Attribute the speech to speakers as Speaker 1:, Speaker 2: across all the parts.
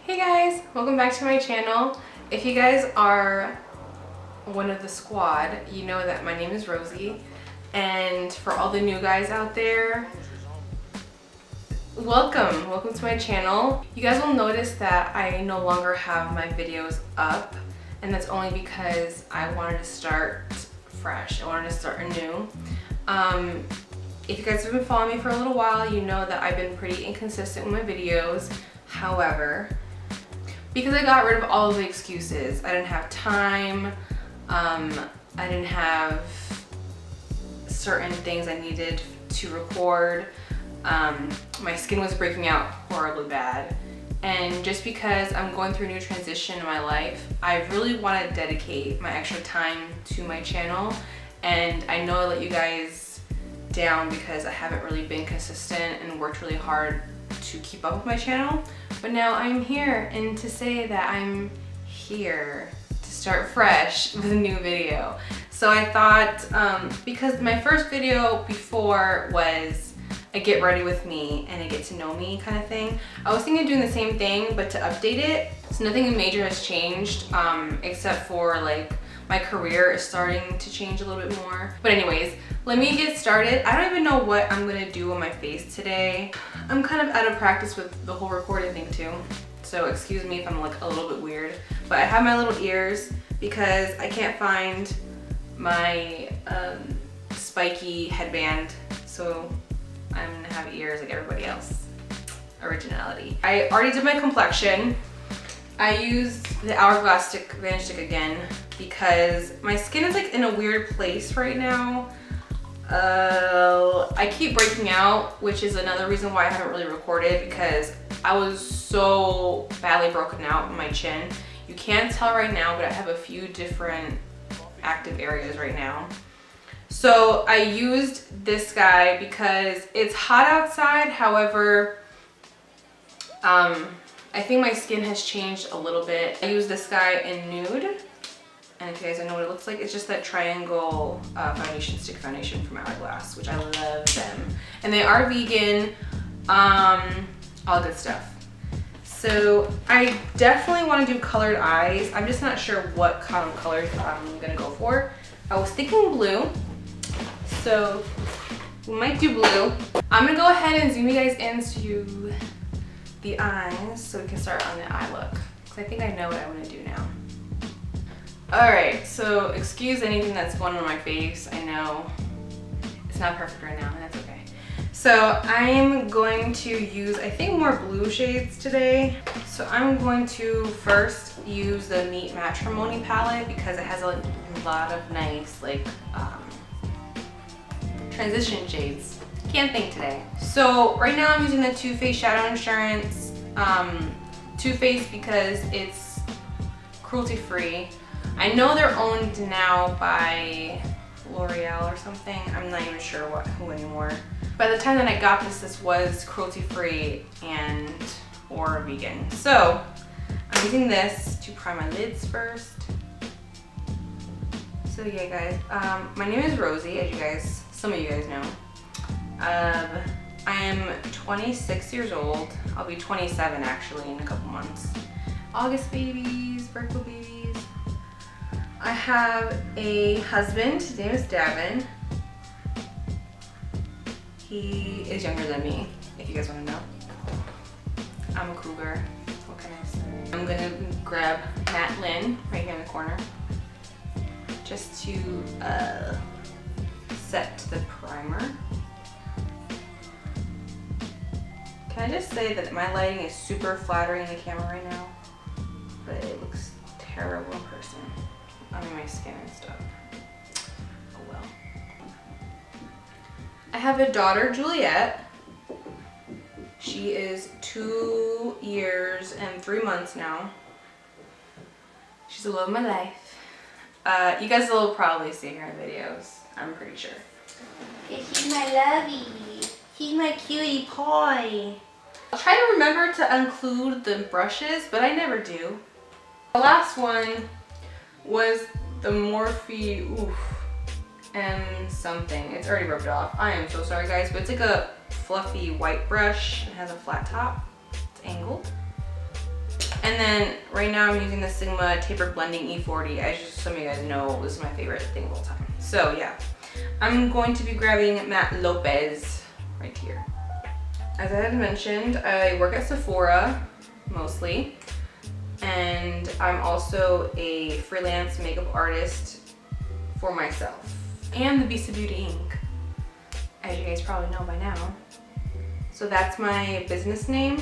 Speaker 1: Hey guys, welcome back to my channel. If you guys are one of the squad, you know that my name is Rosie. And for all the new guys out there, welcome to my channel. You guys will notice that I no longer have my videos up, and that's only because I wanted to start fresh. I wanted to start anew. If you guys have been following me for a little while, you know that I've been pretty inconsistent with my videos. However, because I got rid of all of the excuses, I didn't have time, I didn't have certain things I needed to record, my skin was breaking out horribly bad, and just because I'm going through a new transition in my life, I really want to dedicate my extra time to my channel. And I know I let you guys down because I haven't really been consistent and worked really hard to keep up with my channel, but now I'm here and to say that I'm here to start fresh with a new video. So I thought, because my first video before was a get ready with me and a get to know me kind of thing, I was thinking of doing the same thing but to update it. So nothing major has changed, except for like my career is starting to change a little bit more. But anyways, let me get started. I don't even know what I'm gonna do on my face today. I'm kind of out of practice with the whole recording thing too, so excuse me if I'm like a little bit weird. But I have my little ears because I can't find my spiky headband, so I'm gonna have ears like everybody else. Originality. I already did my complexion. I used the Hourglass Vanish Stick again because my skin is like in a weird place right now. I keep breaking out, which is another reason why I haven't really recorded, because I was so badly broken out in my chin. You can't tell right now, but I have a few different active areas right now. So I used this guy because it's hot outside. However, I think my skin has changed a little bit. I use this guy in nude, and if you guys don't know what it looks like, it's just that triangle stick foundation from Hourglass, which I love them. And they are vegan, all good stuff. So I definitely want to do colored eyes. I'm just not sure what kind of colors I'm gonna go for. I was thinking blue, so we might do blue. I'm gonna go ahead and zoom you guys into the eyes so we can start on the eye look, because I think I know what I want to do now. Alright, so excuse anything that's going on my face. I know it's not perfect right now, and that's okay. So I'm going to use, I think, more blue shades today. So I'm going to first use the Meet Matrimony palette because it has a lot of nice like transition shades. Can't think today. So right now I'm using the Too Faced Shadow Insurance. Too Faced because it's cruelty-free. I know they're owned now by L'Oreal or something. I'm not even sure who anymore. By the time that I got this was cruelty-free and or vegan. So I'm using this to prime my lids first. So yeah, guys, my name is Rosie, as some of you guys know. I am 26 years old. I'll be 27 actually in a couple months. August babies, Virgo babies. I have a husband. His name is Davin. He is younger than me, if you guys want to know. I'm a cougar. What can I say? I'm gonna grab Matte Lynn right here in the corner just to set the primer. Can I just say that my lighting is super flattering in the camera right now, but it looks terrible in person. I mean, my skin and stuff. Oh well. I have a daughter, Juliet. She is 2 years and 3 months now. She's the love of my life. You guys will probably see her in videos, I'm pretty sure. She's my lovey. He's my cutie pie. I'll try to remember to include the brushes, but I never do. The last one was the Morphe and something. It's already rubbed off. I am so sorry, guys, but it's like a fluffy white brush. It has a flat top. It's angled. And then right now I'm using the Sigma Tapered Blending E40. As just some of you guys know, this is my favorite thing of all time. So yeah, I'm going to be grabbing Matte Lopez right here. As I had mentioned, I work at Sephora mostly, and I'm also a freelance makeup artist for myself. And the Beast of Beauty Inc., as you guys probably know by now. So that's my business name.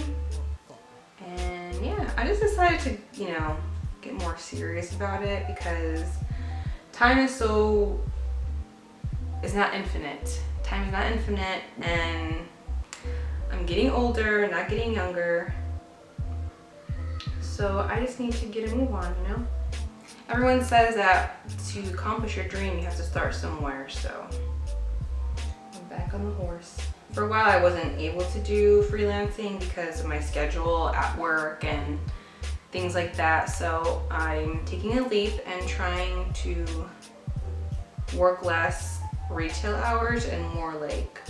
Speaker 1: And yeah, I just decided to, you know, get more serious about it because time is it's not infinite. Time is not infinite, and I'm getting older, not getting younger. So I just need to get a move on, you know? Everyone says that to accomplish your dream, you have to start somewhere, so I'm back on the horse. For a while, I wasn't able to do freelancing because of my schedule at work and things like that. So I'm taking a leap and trying to work less retail hours and more like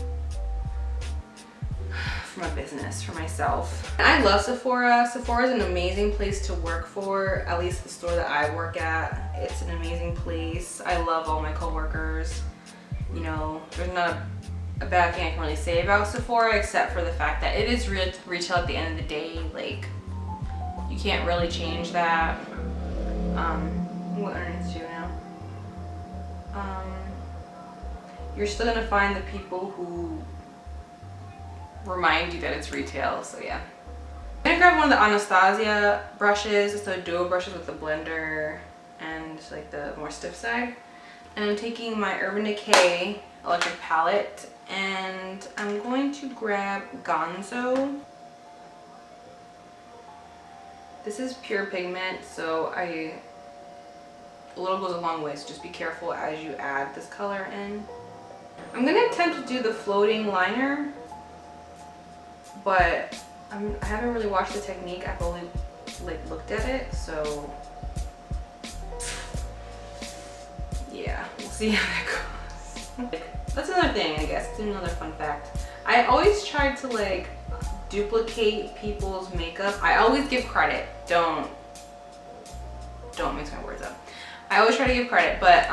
Speaker 1: for my business, for myself. I love Sephora. Sephora is an amazing place to work for, at least the store that I work at. It's an amazing place. I love all my coworkers. You know, there's not a bad thing I can really say about Sephora except for the fact that it is retail at the end of the day. Like, you can't really change that. What underneath you now? You're still gonna find the people who remind you that it's retail, so yeah. I'm gonna grab one of the Anastasia brushes. It's the duo brushes with the blender and like the more stiff side. And I'm taking my Urban Decay electric palette, and I'm going to grab Gonzo. This is pure pigment, so a little goes a long way, so just be careful as you add this color in. I'm gonna attempt to do the floating liner, but I haven't really watched the technique. I've only like looked at it, so yeah, we'll see how that goes. That's another thing, I guess. It's another fun fact. I always try to like duplicate people's makeup. I always give credit. Don't mix my words up. I always try to give credit, but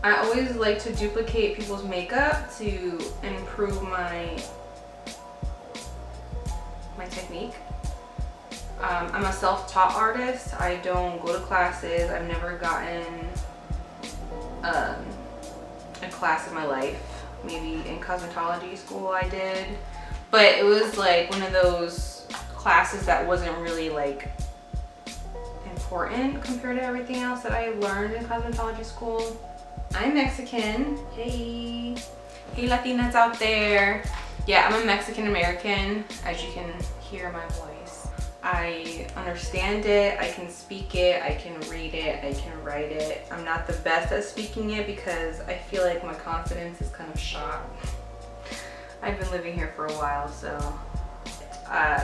Speaker 1: I always like to duplicate people's makeup to improve my technique. I'm a self-taught artist. I don't go to classes. I've never gotten a class in my life. Maybe in cosmetology school I did, but it was like one of those classes that wasn't really like important compared to everything else that I learned in cosmetology school. I'm Mexican. Hey Latinas out there. Yeah, I'm a Mexican American, as you can hear my voice. I understand it, I can speak it, I can read it, I can write it. I'm not the best at speaking it because I feel like my confidence is kind of shot. I've been living here for a while, so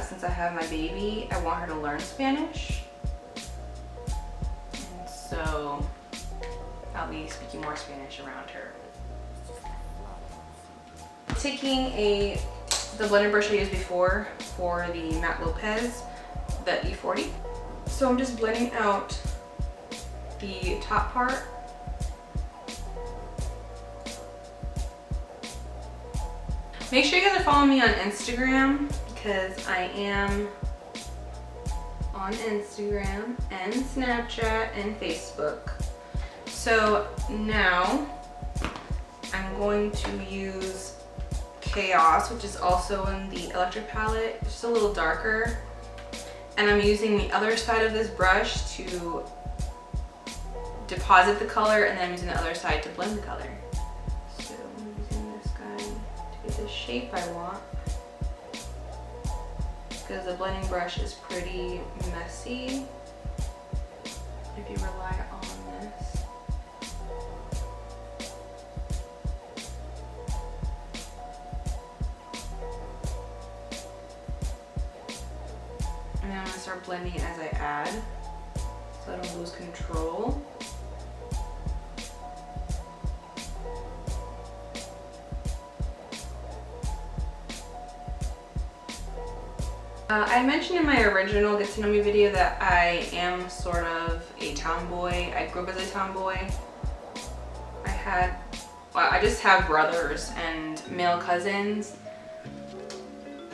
Speaker 1: since I have my baby, I want her to learn Spanish. And so I'll be speaking more Spanish around her. Taking the blender brush I used before for the Matte Lopez, the E40. So I'm just blending out the top part. Make sure you guys are following me on Instagram because I am on Instagram and Snapchat and Facebook. So now I'm going to use Chaos, which is also in the electric palette, just a little darker. And I'm using the other side of this brush to deposit the color, and then I'm using the other side to blend the color. So I'm using this guy to get the shape I want, because the blending brush is pretty messy if you rely on this. And I'm going to start blending as I add, so I don't lose control. I mentioned in my original Get to Know Me video that I am sort of a tomboy. I grew up as a tomboy. I just have brothers and male cousins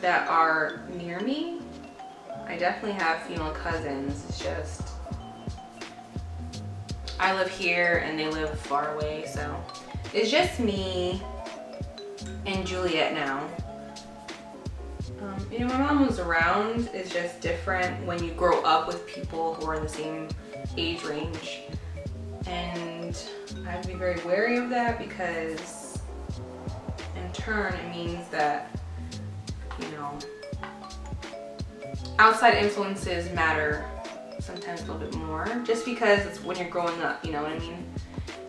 Speaker 1: that are near me. I definitely have female cousins. It's just, I live here and they live far away, so it's just me and Juliet now. You know, my mom was around. It's just different when you grow up with people who are in the same age range. And I have to be very wary of that because in turn it means that, you know, outside influences matter sometimes a little bit more, just because it's when you're growing up, you know what I mean?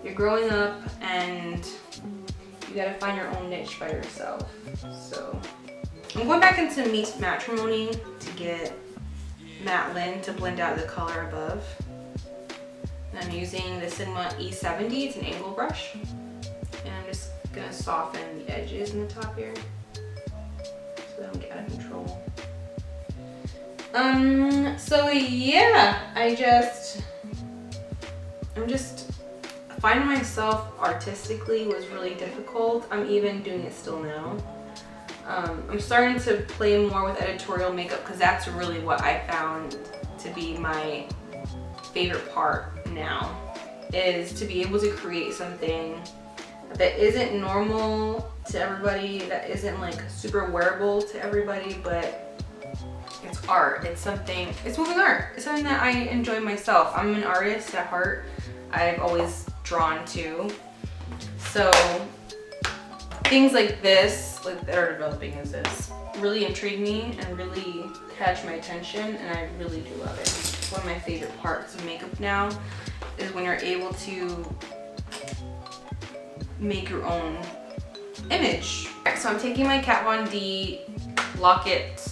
Speaker 1: You're growing up and you gotta find your own niche by yourself. So I'm going back into Meet Matrimony to get Matte Lin to blend out the color above. And I'm using the Sigma E70, it's an angle brush. And I'm just gonna soften the edges in the top here so they don't get out of control. So yeah, I'm just finding myself artistically was really difficult. I'm even doing it still now. I'm starting to play more with editorial makeup because that's really what I found to be my favorite part now, is to be able to create something that isn't normal to everybody, that isn't like super wearable to everybody, but it's art. It's something, it's moving art. It's something that I enjoy myself. I'm an artist at heart. I've always drawn to. So things like this, like that are developing as this, really intrigue me and really catch my attention, and I really do love it. It's one of my favorite parts of makeup now is when you're able to make your own image. So I'm taking my Kat Von D Lock-It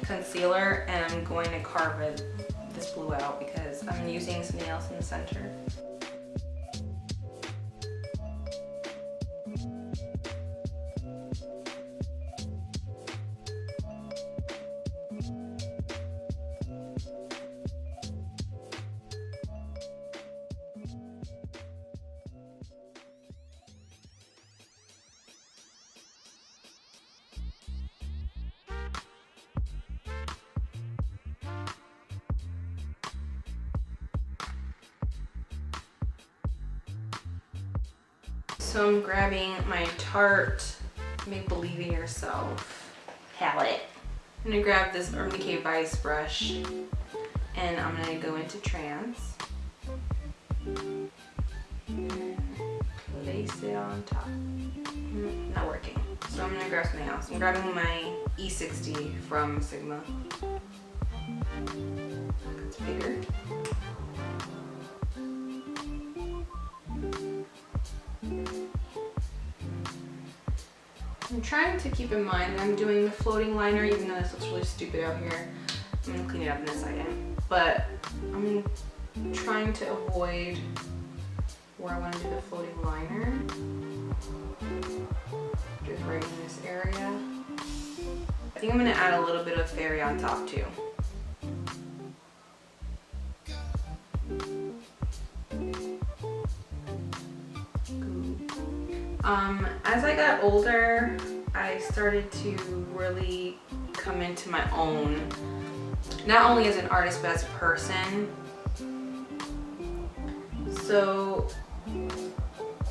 Speaker 1: concealer and I'm going to carve this blue out because I'm using something else in the center. So I'm grabbing my Tarte Make Believe in Yourself palette. I'm gonna grab this Urban Decay Vice brush and I'm gonna go into trance. And place it on top. Not working. So I'm gonna grab something else. I'm grabbing my E60 from Sigma. It's bigger. I'm trying to keep in mind that I'm doing the floating liner, even though this looks really stupid out here. I'm gonna clean it up in a second. But I'm trying to avoid where I want to do the floating liner. Just right in this area. I think I'm gonna add a little bit of fairy on top too. As I got older, I started to really come into my own, not only as an artist, but as a person. So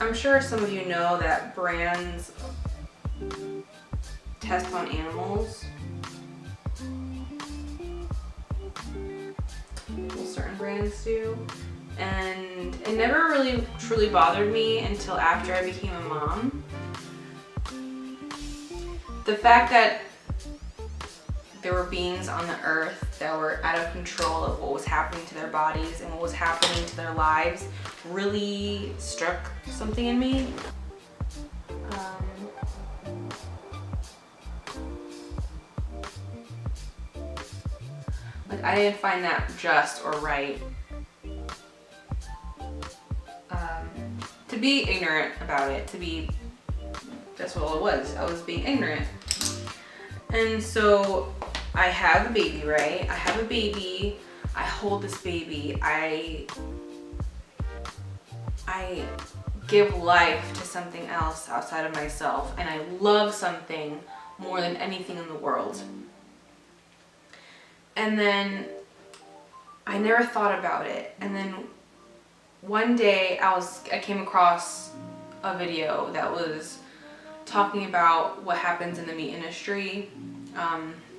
Speaker 1: I'm sure some of you know that brands test on animals. Well, certain brands do. And it never really truly bothered me until after I became a mom. The fact that there were beings on the earth that were out of control of what was happening to their bodies and what was happening to their lives really struck something in me. Like, I didn't find that just or right. To be ignorant about it, that's what it was. I was being ignorant. And so I have a baby, right? I have a baby. I hold this baby. I give life to something else outside of myself, and I love something more than anything in the world. And then I never thought about it. And then one day I came across a video that was talking about what happens in the meat industry,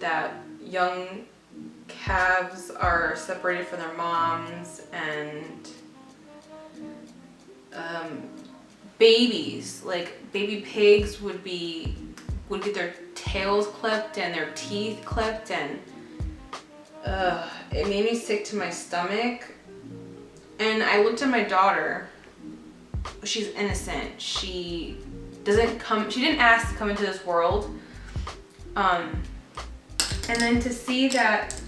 Speaker 1: that young calves are separated from their moms, and babies, like baby pigs, would get their tails clipped and their teeth clipped, and it made me sick to my stomach. And I looked at my daughter. She's innocent. She didn't ask to come into this world. And then to see that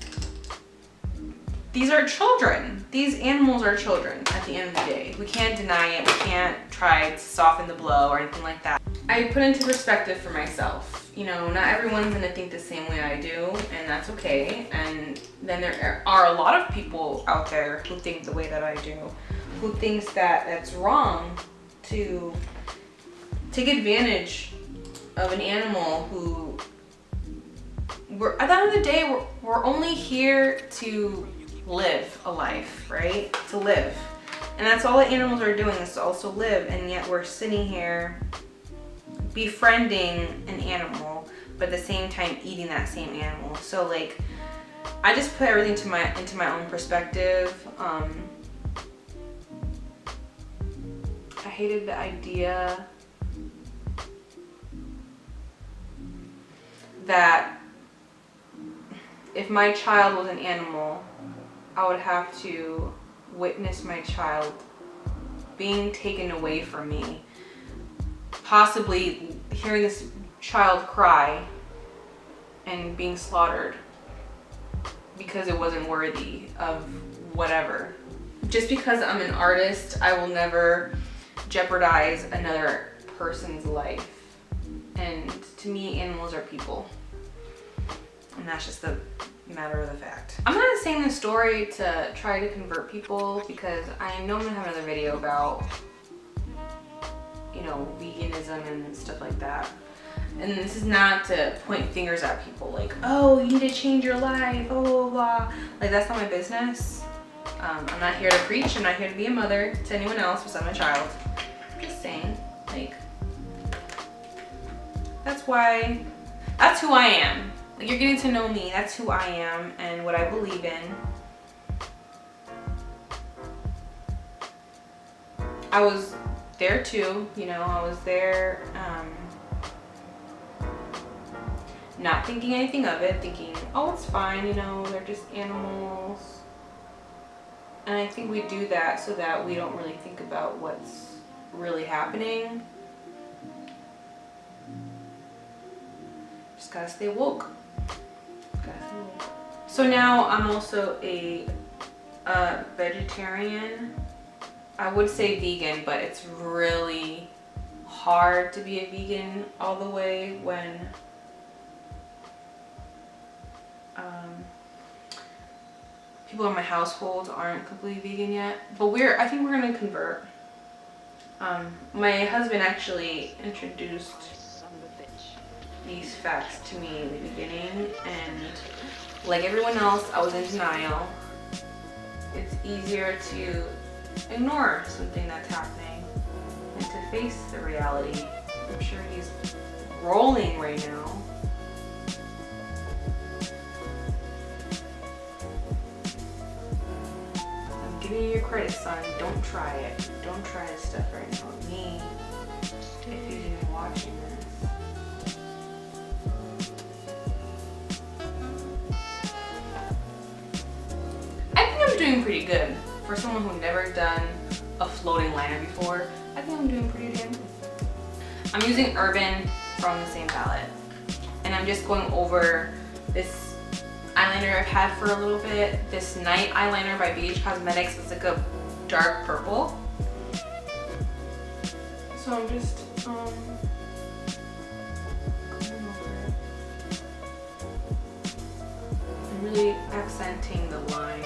Speaker 1: these are children. These animals are children at the end of the day. We can't deny it. We can't try to soften the blow or anything like that. I put into perspective for myself. You know, not everyone's gonna think the same way I do, and that's okay. And then there are a lot of people out there who think the way that I do, who thinks that it's wrong to take advantage of an animal who, at the end of the day, we're only here to live a life, right? To live. And that's all that animals are doing, is to also live, and yet we're sitting here befriending an animal, but at the same time eating that same animal. So like, I just put everything into my own perspective. I hated the idea that if my child was an animal, I would have to witness my child being taken away from me, possibly hearing this child cry and being slaughtered because it wasn't worthy of whatever. Just because I'm an artist, I will never jeopardize another person's life. And to me, animals are people. And that's just the matter of the fact. I'm not saying this story to try to convert people, because I know I'm gonna have another video about, you know, veganism and stuff like that. And this is not to point fingers at people like, oh, you need to change your life, blah, blah, blah. Like, that's not my business. I'm not here to preach. I'm not here to be a mother to anyone else besides my child. Just saying, like, that's who I am. Like, you're getting to know me. That's who I am and what I believe in. I was there too, you know, I was there, not thinking anything of it, thinking, oh, it's fine, you know, they're just animals. And I think we do that so that we don't really think about what's really happening. Just gotta stay woke. So now I'm also a vegetarian. I would say vegan, but it's really hard to be a vegan all the way when people in my household aren't completely vegan yet. But I think we're gonna convert. My husband actually introduced these facts to me in the beginning, and like everyone else, I was in denial. It's easier to ignore something that's happening and to face the reality. I'm sure he's rolling right now. I'm giving you your credit, son. Don't try it. Don't try this stuff right now with me if he's even watching this. I'm doing pretty good for someone who never done a floating liner before. I think I'm doing pretty good. I'm using Urban from the same palette, and I'm just going over this eyeliner I've had for a little bit. This Night Eyeliner by BH Cosmetics. It's like a dark purple. So I'm just going over it. really accenting the line.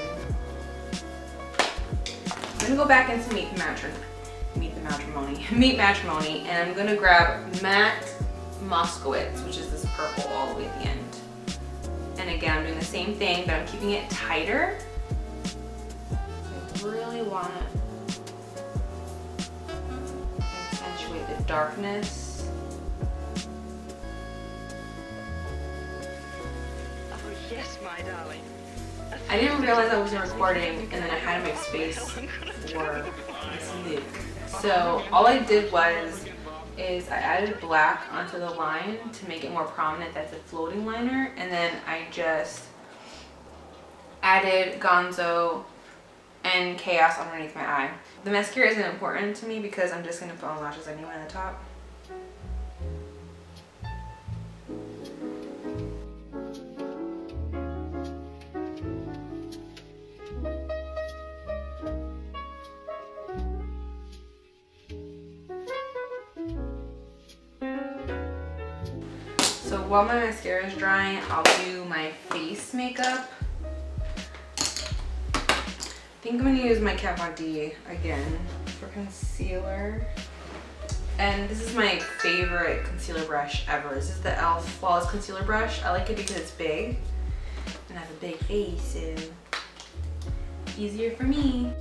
Speaker 1: I'm gonna go back into Meet Matrimony, and I'm gonna grab Matte Moskowitz, which is this purple all the way at the end. And again, I'm doing the same thing, but I'm keeping it tighter. I really want to accentuate the darkness.
Speaker 2: Oh yes, my darling.
Speaker 1: I didn't realize I wasn't recording, and then I had to make space for this look. So all I did is I added black onto the line to make it more prominent. That's a floating liner, and then I just added Gonzo and Chaos underneath my eye. The mascara isn't important to me because I'm just gonna put on lashes anyway on the top. So while my mascara is drying, I'll do my face makeup. I think I'm gonna use my Kat Von D again for concealer. And this is my favorite concealer brush ever. This is the e.l.f. Flawless Concealer Brush. I like it because it's big, and I have a big face, so easier for me.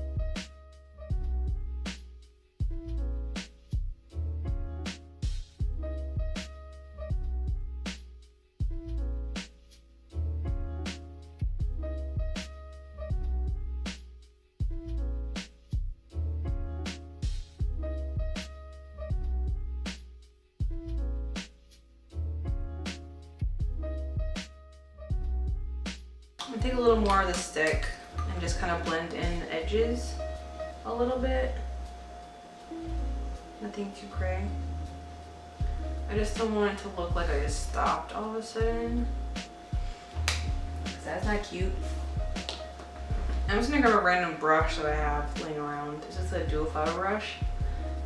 Speaker 1: I'm gonna take a little more of the stick and just kind of blend in the edges a little bit. Nothing too cray. I just don't want it to look like I just stopped all of a sudden, because that's not cute. I'm just gonna grab a random brush that I have laying around. It's just a dual flower brush,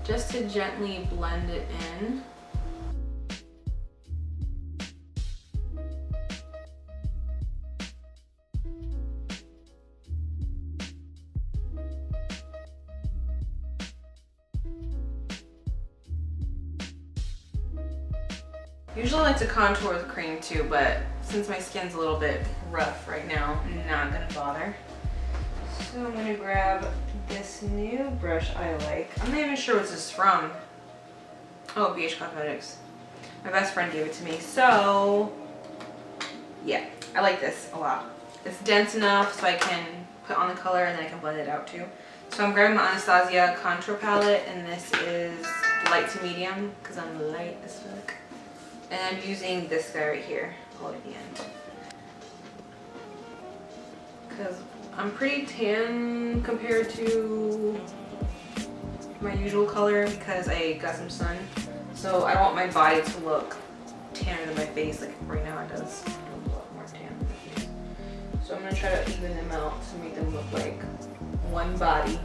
Speaker 1: just to gently blend it in. Usually I like to contour with cream too, but since my skin's a little bit rough right now, I'm not gonna bother. So I'm gonna grab this new brush I like. I'm not even sure what this is from. Oh, BH Cosmetics. My best friend gave it to me. So yeah, I like this a lot. It's dense enough so I can put on the color and then I can blend it out too. So I'm grabbing my Anastasia contour palette, and this is light to medium because I'm light as fuck. And I'm using this guy right here all at the end, because I'm pretty tan compared to my usual color because I got some sun. So I don't want my body to look tanner than my face. Like right now it does look a lot more tan than my face. So I'm going to try to even them out to make them look like one body.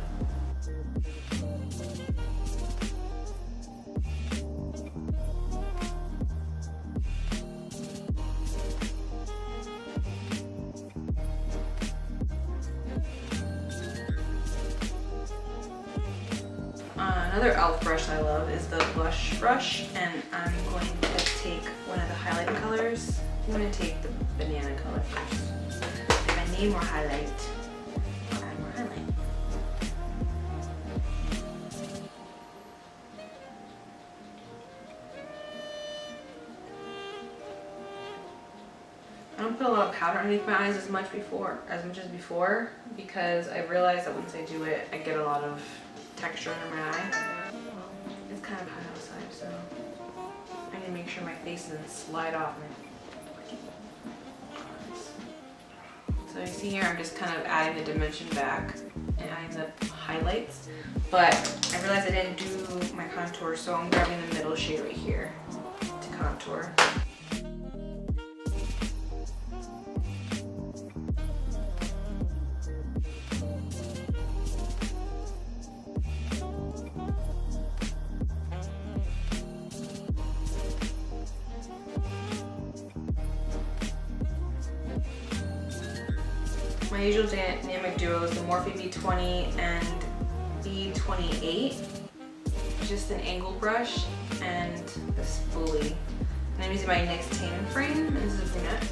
Speaker 1: Another e.l.f. brush I love is the blush brush, and I'm going to take one of the highlighting colors. I'm going to take the banana color first. If I need more highlight, I'll add more highlight. I don't put a lot of powder underneath my eyes as much as before, because I realized that once I do it, I get a lot of texture under my eye. It's kind of hot outside, so I need to make sure my face doesn't slide off me. So you see here, I'm just kind of adding the dimension back and adding the highlights, but I realized I didn't do my contour, so I'm grabbing the middle shade right here to contour. My usual dynamic duos, the Morphe B20 and B28. Just an angle brush and a spoolie. And I'm using my NYX tan frame, and this is a brunette.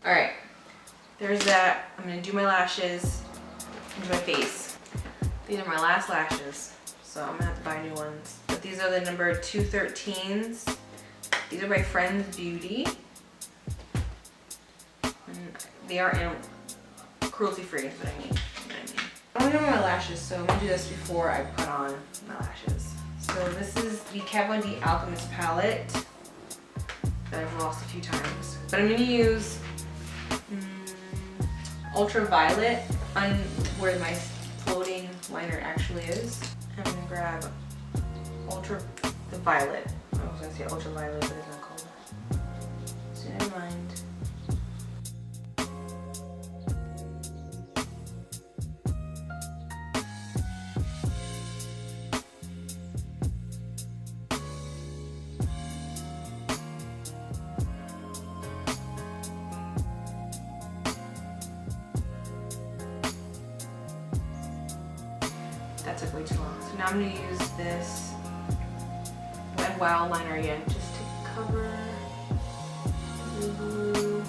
Speaker 1: Alright, there's that. I'm going to do my lashes and my face. These are my last lashes, so I'm going to have to buy new ones. But these are the number 213s. These are by Friends Beauty. And they are in cruelty-free, is what I mean. I don't know my lashes, so I'm going to do this before I put on my lashes. So this is the Kat Von D Alchemist palette that I've lost a few times. But I'm going to use ultraviolet on where my floating liner actually is. I'm going to grab the violet. I was going to say ultraviolet, but it's not called that. So never mind. That took way too long. So now I'm going to use this Wet Wow liner again just to cover the blue.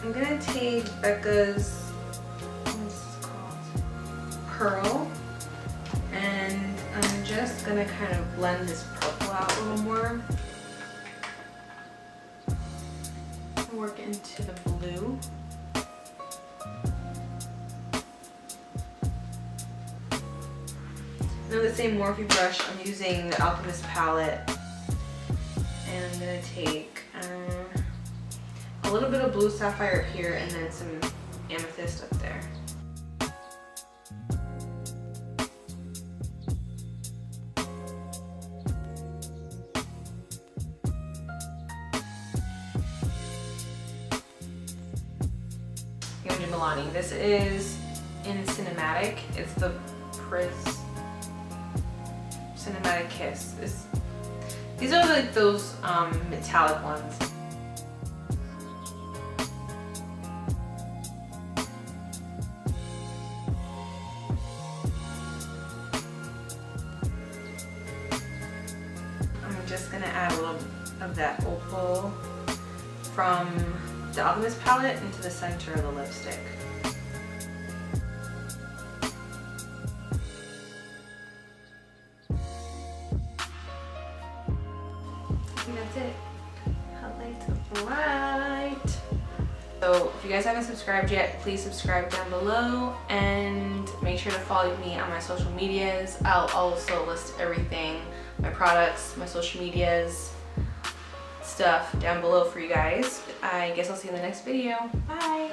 Speaker 1: I'm going to take Becca's, what's this called? Pearl. And I'm just going to kind of blend this purple out a little more. Work into the blue. Now the same Morphe brush, I'm using the Alchemist palette, and I'm going to take a little bit of blue sapphire here and then some amethyst up there. I'm going to do Milani. This is in Cinematic. It's the Cinematic Kiss. These are like those metallic ones. I'm just gonna add a little of that opal from the Alchemist palette into the center of the lipstick. That's it. Highlight to light. So if you guys haven't subscribed yet, please subscribe down below and make sure to follow me on my social medias. I'll also list everything, my products, my social medias, stuff down below for you guys. I guess I'll see you in the next video. Bye.